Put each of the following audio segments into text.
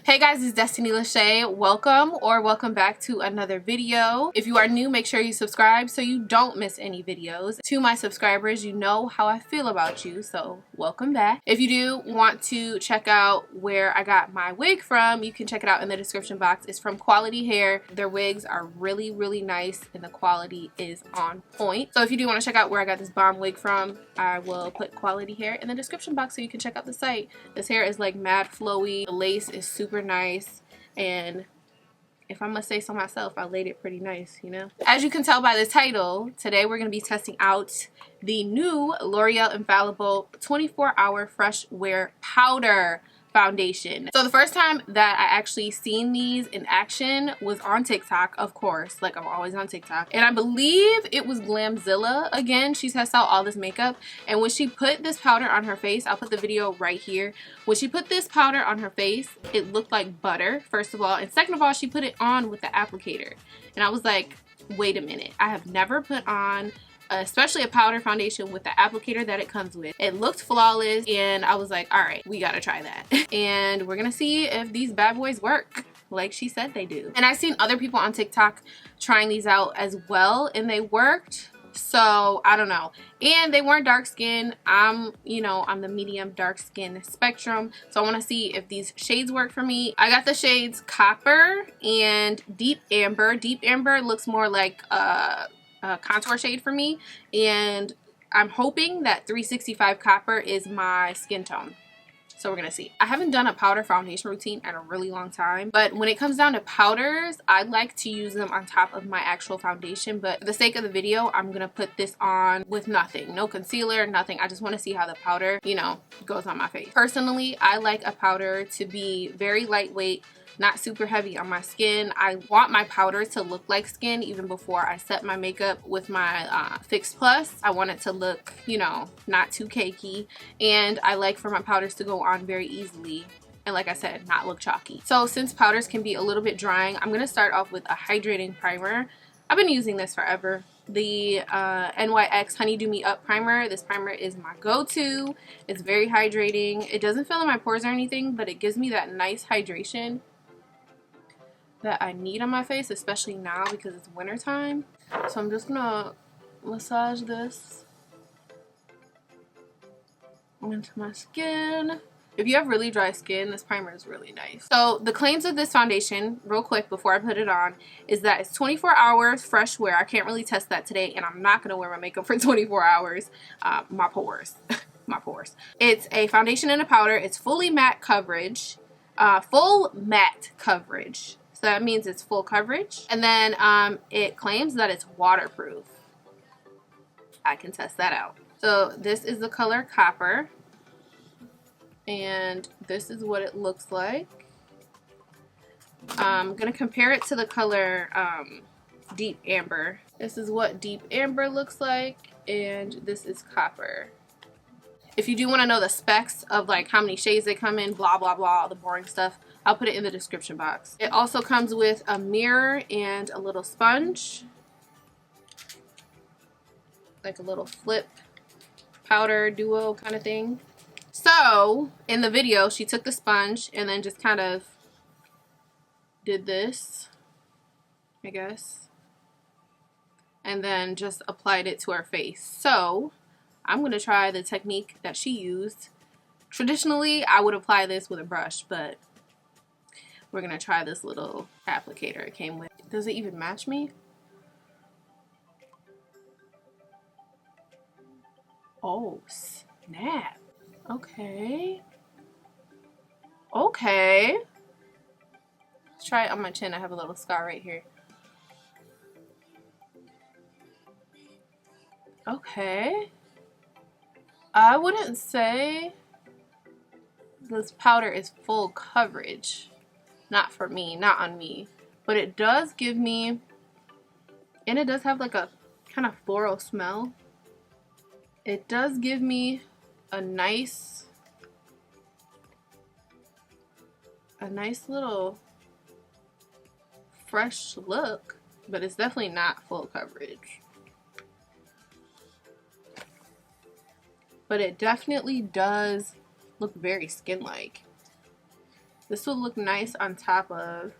Hey guys, it's Destiny Lachey. Welcome back to another video. If you are new, make sure you subscribe so you don't miss any videos. To my subscribers, you know how I feel about you, so welcome back. If you do want to check out where I got my wig from, you can check it out in the description box. It's from Quality Hair. Their wigs are really nice and the quality is on point. So if you do want to check out where I got this bomb wig from, I will put Quality Hair in the description box so you can check out the site. This hair is like mad flowy. The lace is super nice, and if I must say so myself, I laid it pretty nice, you know. As you can tell by the title, today we're going to be testing out the new L'Oreal Infallible 24-Hour Fresh Wear Powder Foundation. So the first time that I actually seen these in action was on TikTok, of course, like I'm always on TikTok, and I believe it was Glamzilla again. She tests out all this makeup, and when she put this powder on her face, I'll put the video right here. When she put this powder on her face, it looked like butter, first of all, and second of all, she put it on with the applicator, and I was like, wait a minute, I have never put on especially a powder foundation with the applicator that it comes with. It looked flawless, and I was like, all right, we gotta try that. And we're gonna see if these bad boys work like she said they do. And I've seen other people on TikTok trying these out as well, and they worked. So I don't know, and they weren't dark skin. I'm the medium dark skin spectrum, so I want to see if these shades work for me. I got the shades Copper and Deep Amber. Deep Amber looks more like a contour shade for me, and I'm hoping that 365 Copper is my skin tone. So we're gonna see. I haven't done a powder foundation routine in a really long time, but when it comes down to powders, I like to use them on top of my actual foundation. But for the sake of the video, I'm gonna put this on with nothing, no concealer, nothing. I just want to see how the powder, goes on my face. Personally, I like a powder to be very lightweight, not super heavy on my skin. I want my powder to look like skin even before I set my makeup with my Fix Plus. I want it to look, not too cakey, and I like for my powders to go on very easily, and like I said, not look chalky. So since powders can be a little bit drying, I'm gonna start off with a hydrating primer. I've been using this forever. The NYX Honeydew Me Up primer. This primer is my go-to. It's very hydrating. It doesn't fill in my pores or anything, but it gives me that nice hydration that I need on my face, especially now because it's winter time. So I'm just gonna massage this into my skin. If you have really dry skin, this primer is really nice. So the claims of this foundation, real quick before I put it on, is that it's 24 hours fresh wear. I can't really test that today, and I'm not gonna wear my makeup for 24 hours. My pores. My pores. It's a foundation and a powder. It's fully matte coverage. Full matte coverage. So that means it's full coverage. And then it claims that it's waterproof. I can test that out. So this is the color Copper. And this is what it looks like. I'm going to compare it to the color Deep Amber. This is what Deep Amber looks like. And this is Copper. If you do want to know the specs of like how many shades they come in, blah blah blah, all the boring stuff, I'll put it in the description box. It also comes with a mirror and a little sponge, like a little flip powder duo kind of thing. So in the video, she took the sponge and then just kind of did this, I guess, and then just applied it to her face. So I'm going to try the technique that she used. Traditionally, I would apply this with a brush, but we're going to try this little applicator it came with. Does it even match me? Oh, snap. Okay. Okay. Let's try it on my chin. I have a little scar right here. Okay. I wouldn't say this powder is full coverage. Not for me, not on me. But it does give me, and it does have like a kind of floral smell. It does give me a nice little fresh look, but it's definitely not full coverage. But it definitely does look very skin-like. This will look nice on top of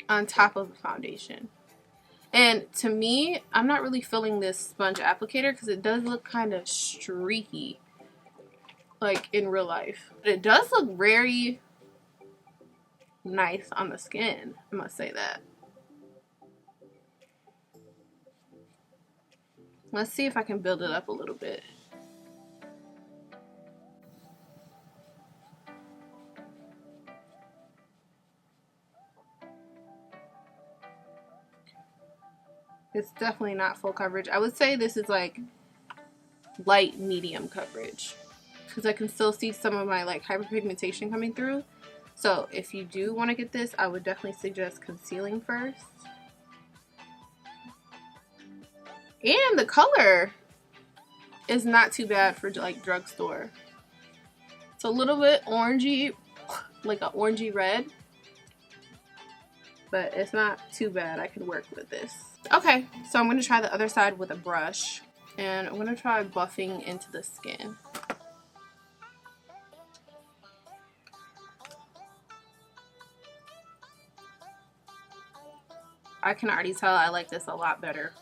the foundation. And to me, I'm not really feeling this sponge applicator because it does look kind of streaky, like in real life. But it does look very nice on the skin, I must say that. Let's see if I can build it up a little bit. It's definitely not full coverage. I would say this is like light medium coverage because I can still see some of my like hyperpigmentation coming through. So if you do want to get this, I would definitely suggest concealing first. And the color is not too bad for like drugstore. It's a little bit orangey, like an orangey red, but it's not too bad. I can work with this. Okay, so I'm going to try the other side with a brush, and I'm going to try buffing into the skin. I can already tell I like this a lot better.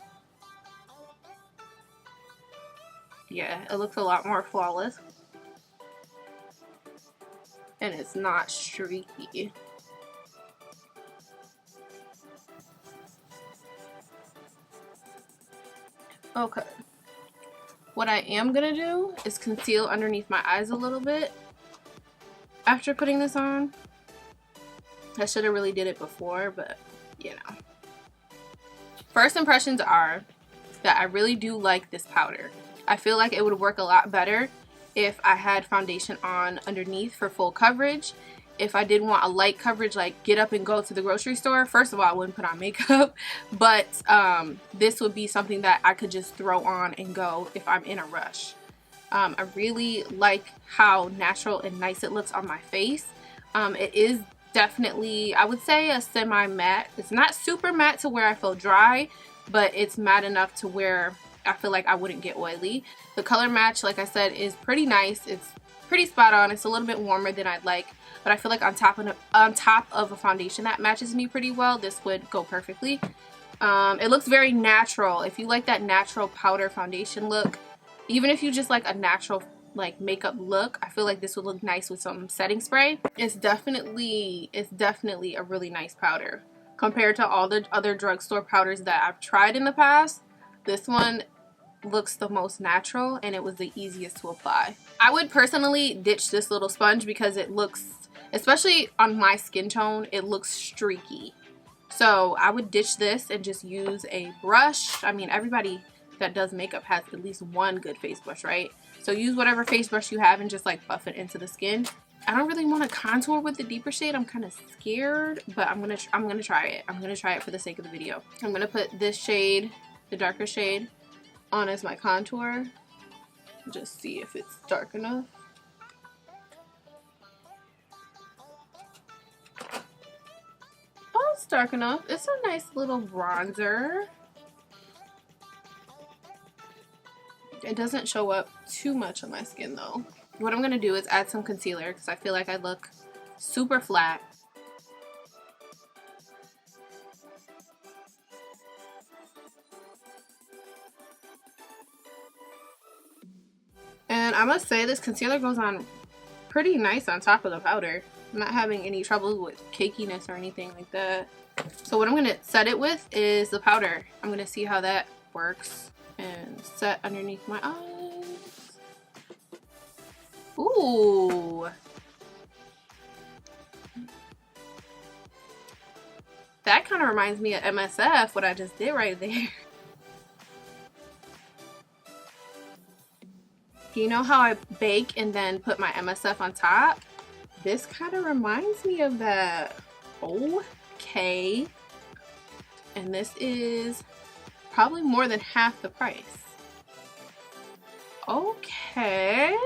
Yeah, it looks a lot more flawless. And it's not streaky. Okay. What I am gonna do is conceal underneath my eyes a little bit after putting this on. I should have really did it before, but you know. First impressions are that I really do like this powder. I feel like it would work a lot better if I had foundation on underneath for full coverage. If I did want a light coverage, like get up and go to the grocery store, first of all, I wouldn't put on makeup, but this would be something that I could just throw on and go if I'm in a rush. I really like how natural and nice it looks on my face. It is definitely, I would say, a semi-matte. It's not super matte to where I feel dry, but it's matte enough to where I feel like I wouldn't get oily. The color match, like I said, is pretty nice. It's pretty spot on. It's a little bit warmer than I'd like, but I feel like on top of a foundation that matches me pretty well, this would go perfectly. It looks very natural. If you like that natural powder foundation look, even if you just like a natural like makeup look, I feel like this would look nice with some setting spray. It's definitely a really nice powder compared to all the other drugstore powders that I've tried in the past. This one looks the most natural and it was the easiest to apply. I would personally ditch this little sponge because it looks, especially on my skin tone, it looks streaky. So I would ditch this and just use a brush. I mean, everybody that does makeup has at least one good face brush, right? So use whatever face brush you have and just like buff it into the skin. I don't really want to contour with the deeper shade. I'm kind of scared, but I'm gonna try it. I'm gonna try it for the sake of the video. I'm gonna put this shade, the darker shade, on as my contour. Just see if it's dark enough. Oh, it's dark enough. It's a nice little bronzer. It doesn't show up too much on my skin though. What I'm gonna do is add some concealer because I feel like I look super flat. And I must say this concealer goes on pretty nice on top of the powder. I'm not having any trouble with cakiness or anything like that. So what I'm gonna set it with is the powder. I'm gonna see how that works and set underneath my eyes. Ooh. That kind of reminds me of MSF, what I just did right there. You know how I bake and then put my MSF on top? This kind of reminds me of that. Okay. And this is probably more than half the price. Okay.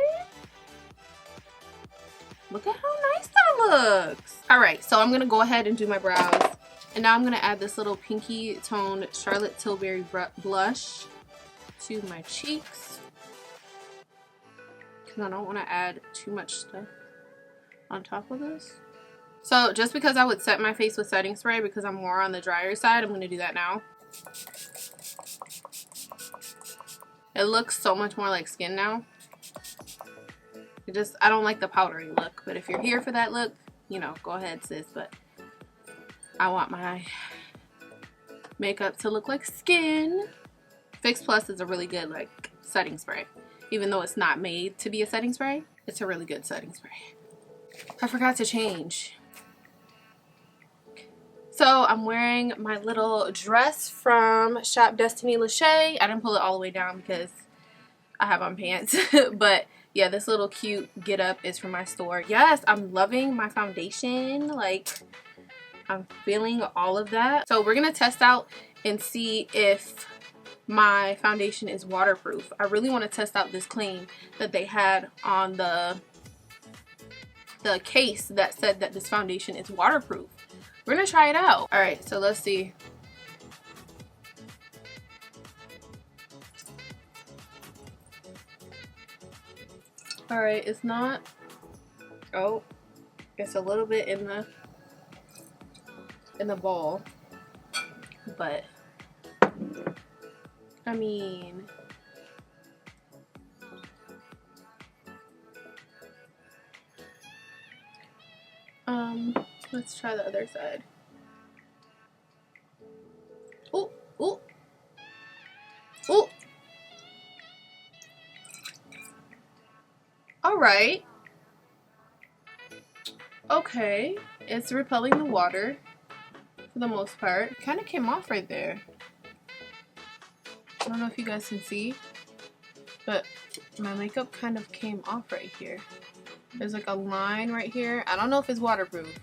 Look at how nice that looks. Alright, so I'm going to go ahead and do my brows. And now I'm going to add this little pinky toned Charlotte Tilbury blush to my cheeks. because I don't want to add too much stuff on top of this. So just because I would set my face with setting spray because I'm more on the drier side, I'm going to do that now. It looks so much more like skin now. I don't like the powdery look, but if you're here for that look, you know, go ahead, sis. But I want my makeup to look like skin. Fix Plus is a really good like setting spray. Even though it's not made to be a setting spray, it's a really good setting spray. I forgot to change. So I'm wearing my little dress from Shop DestinyLashae. I didn't pull it all the way down because I have on pants. But yeah, this little cute get up is from my store. Yes, I'm loving my foundation. Like, I'm feeling all of that. So we're gonna test out and see if my foundation is waterproof. I really want to test out this claim that they had on the case that said that this foundation is waterproof. We're gonna try it out. All right, so let's see. All right, it's not, oh, it's a little bit in the ball, but I mean, let's try the other side. Oh, oh, oh. All right. Okay, it's repelling the water for the most part. It kind of came off right there. I don't know if you guys can see, but my makeup kind of came off right here. There's like a line right here. I don't know if it's waterproof.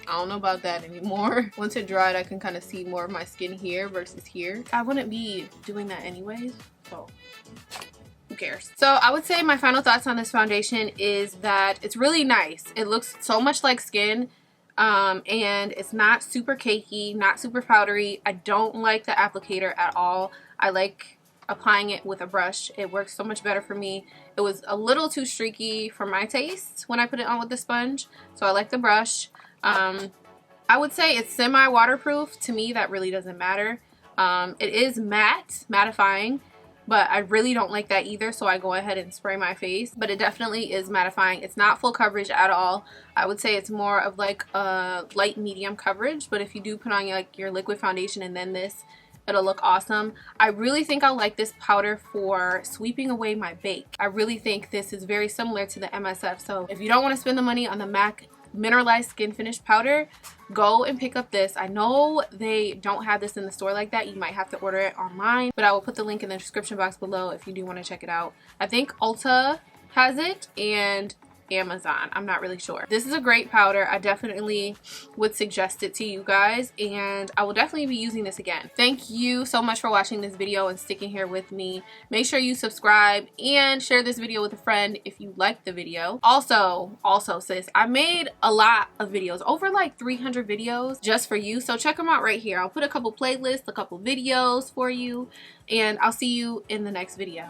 I don't know about that anymore. Once it dried, I can kind of see more of my skin here versus here. I wouldn't be doing that anyways, so who cares? So I would say my final thoughts on this foundation is that it's really nice. It looks so much like skin, and it's not super cakey, not super powdery. I don't like the applicator at all. I like applying it with a brush. It works so much better for me. It was a little too streaky for my taste when I put it on with the sponge, so I like the brush. I would say it's semi-waterproof. To me, that really doesn't matter. It is mattifying, but I really don't like that either, so I go ahead and spray my face. But it definitely is mattifying. It's not full coverage at all. I would say it's more of like a light medium coverage, but if you do put on like your liquid foundation and then this, it'll look awesome. I really think I'll like this powder for sweeping away my bake. I really think this is very similar to the MSF. So if you don't want to spend the money on the MAC Mineralized Skin Finish powder, go and pick up this. I know they don't have this in the store like that. You might have to order it online, but I will put the link in the description box below if you do want to check it out. I think Ulta has it and Amazon. I'm not really sure. This is a great powder. I definitely would suggest it to you guys, and I will definitely be using this again. Thank you so much for watching this video and sticking here with me. Make sure you subscribe and share this video with a friend if you liked the video. Also sis, I made a lot of videos, over like 300 videos just for you, so check them out right here. I'll put a couple playlists, a couple videos for you, and I'll see you in the next video.